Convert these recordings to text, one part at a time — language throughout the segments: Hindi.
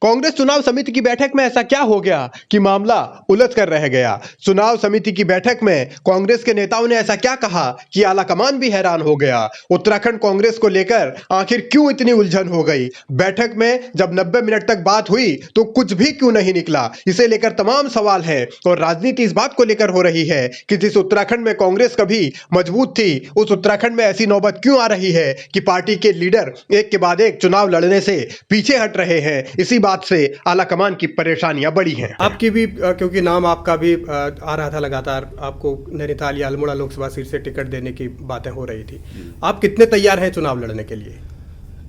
कांग्रेस चुनाव समिति की बैठक में ऐसा क्या हो गया कि मामला उलझ कर रह गया। चुनाव समिति की बैठक में कांग्रेस के नेताओं ने ऐसा क्या कहा कि आलाकमान भी हैरान हो गया। उत्तराखंड कांग्रेस को लेकर आखिर क्यों इतनी उलझन हो गई। बैठक में जब 90 मिनट तक बात हुई तो कुछ भी क्यों नहीं निकला, इसे लेकर तमाम सवाल हैं। और राजनीति इस बात को लेकर हो रही है कि जिस उत्तराखंड में कांग्रेस कभी मजबूत थी, उस उत्तराखंड में ऐसी नौबत क्यों आ रही है कि पार्टी के लीडर एक के बाद एक चुनाव लड़ने से पीछे हट रहे हैं। इसी बात से आलाकमान की परेशानियां बढ़ी हैं। आपकी भी क्योंकि नाम आपका भी आ रहा था लगातार, आपको नैनीताल या अल्मोड़ा लोकसभा सीट से टिकट देने की बातें हो रही थी। आप कितने तैयार हैं चुनाव लड़ने के लिए?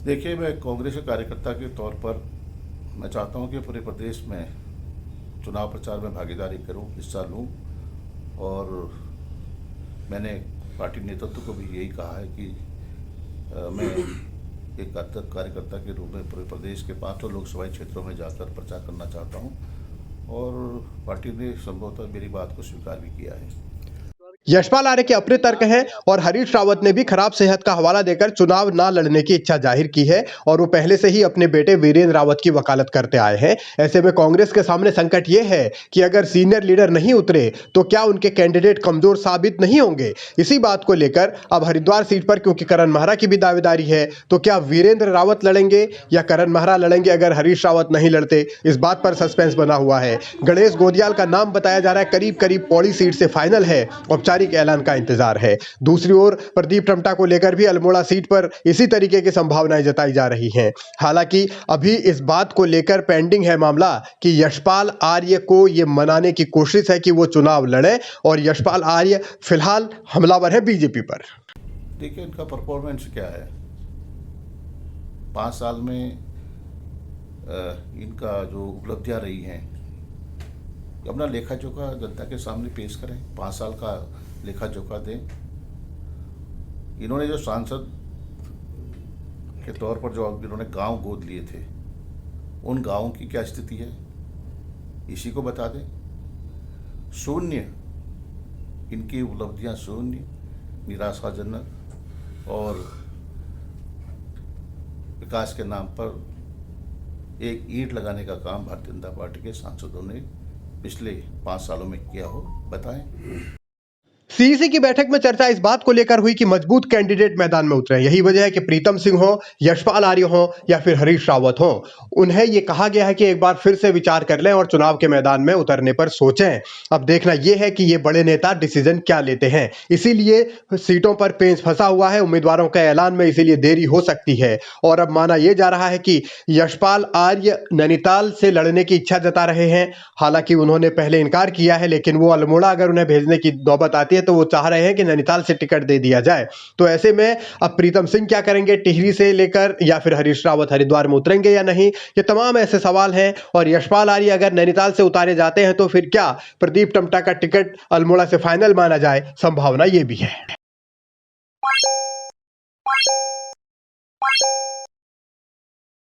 देखिए, मैं कांग्रेस के कार्यकर्ता के तौर पर मैं चाहता हूं कि पूरे प्रदेश में चुनाव प्रचार में भागीदारी करूं, हिस्सा लूं। और मैंने पार्टी नेतृत्व को भी यही कहा है कि मैं एक कार्यकर्ता के रूप में पूरे प्रदेश के 5 लोकसभा क्षेत्रों में जाकर प्रचार करना चाहता हूं। और पार्टी ने संभवतः मेरी बात को स्वीकार भी किया है। यशपाल आर्य के अपने तर्क हैं और हरीश रावत ने भी खराब सेहत का हवाला देकर चुनाव ना लड़ने की इच्छा जाहिर की है और वो पहले से ही अपने बेटे वीरेंद्र रावत की वकालत करते आए हैं। ऐसे में कांग्रेस के सामने संकट ये है कि अगर सीनियर लीडर नहीं उतरे तो क्या उनके कैंडिडेट कमजोर साबित नहीं होंगे। इसी बात को लेकर अब हरिद्वार सीट पर क्योंकि करण महरा की भी दावेदारी है, तो क्या वीरेंद्र रावत लड़ेंगे या करण महरा लड़ेंगे अगर हरीश रावत नहीं लड़ते, इस बात पर सस्पेंस बना हुआ है। गणेश गोदियाल का नाम बताया जा रहा है, करीब करीब पौड़ी सीट से फाइनल है, औपचारिक ऐलान का इंतजार है। दूसरी ओर प्रदीप टम्टा को लेकर भी अल्मोड़ा सीट पर इसी तरीके की संभावनाएं जताई जा रही हैं। हालांकि अभी इस बात को लेकर पेंडिंग है मामला कि यशपाल आर्य को यह मनाने की कोशिश है कि वो चुनाव लड़े और यशपाल आर्य फिलहाल हमलावर है बीजेपी पर। देखिए, इनका परफॉर्मेंस क्या है। 5 साल में इनका जो उपलब्धियां रही हैं, अपना लेखा जोखा जनता के सामने पेश करें। 5 साल का लेखा जोखा दें। इन्होंने जो सांसद के तौर पर जो इन्होंने गांव गोद लिए थे, उन गांवों की क्या स्थिति है, इसी को बता दें। शून्य, इनकी उपलब्धियां शून्य, निराशाजनक। और विकास के नाम पर एक ईंट लगाने का काम भारतीय जनता पार्टी के सांसदों ने पिछले 5 सालों में किया हो, बताएं। सीईसी की बैठक में चर्चा इस बात को लेकर हुई कि मजबूत कैंडिडेट मैदान में उतरे। यही वजह है कि प्रीतम सिंह हो, यशपाल आर्य हो या फिर हरीश रावत हो, उन्हें यह कहा गया है कि एक बार फिर से विचार कर लें और चुनाव के मैदान में उतरने पर सोचें। अब देखना यह है कि ये बड़े नेता डिसीजन क्या लेते हैं। इसीलिए सीटों पर पेंच फंसा हुआ है, उम्मीदवारों के ऐलान में इसीलिए देरी हो सकती है। और अब माना यह जा रहा है कि यशपाल आर्य नैनीताल से लड़ने की इच्छा जता रहे हैं। हालांकि उन्होंने पहले इनकार किया है, लेकिन वो अल्मोड़ा अगर उन्हें भेजने की नौबत आती है तो वो चाह रहे हैं कि नैनीताल से टिकट दे दिया जाए। तो ऐसे में अब प्रीतम सिंह क्या करेंगे टिहरी से लेकर, या फिर हरीश रावत हरिद्वार में उतरेंगे या नहीं, ये तमाम ऐसे सवाल हैं। और यशपाल आर्य अगर नैनीताल से उतारे जाते हैं तो फिर क्या प्रदीप टम्टा का टिकट अल्मोड़ा से फाइनल माना जाए, संभावना ये भी है।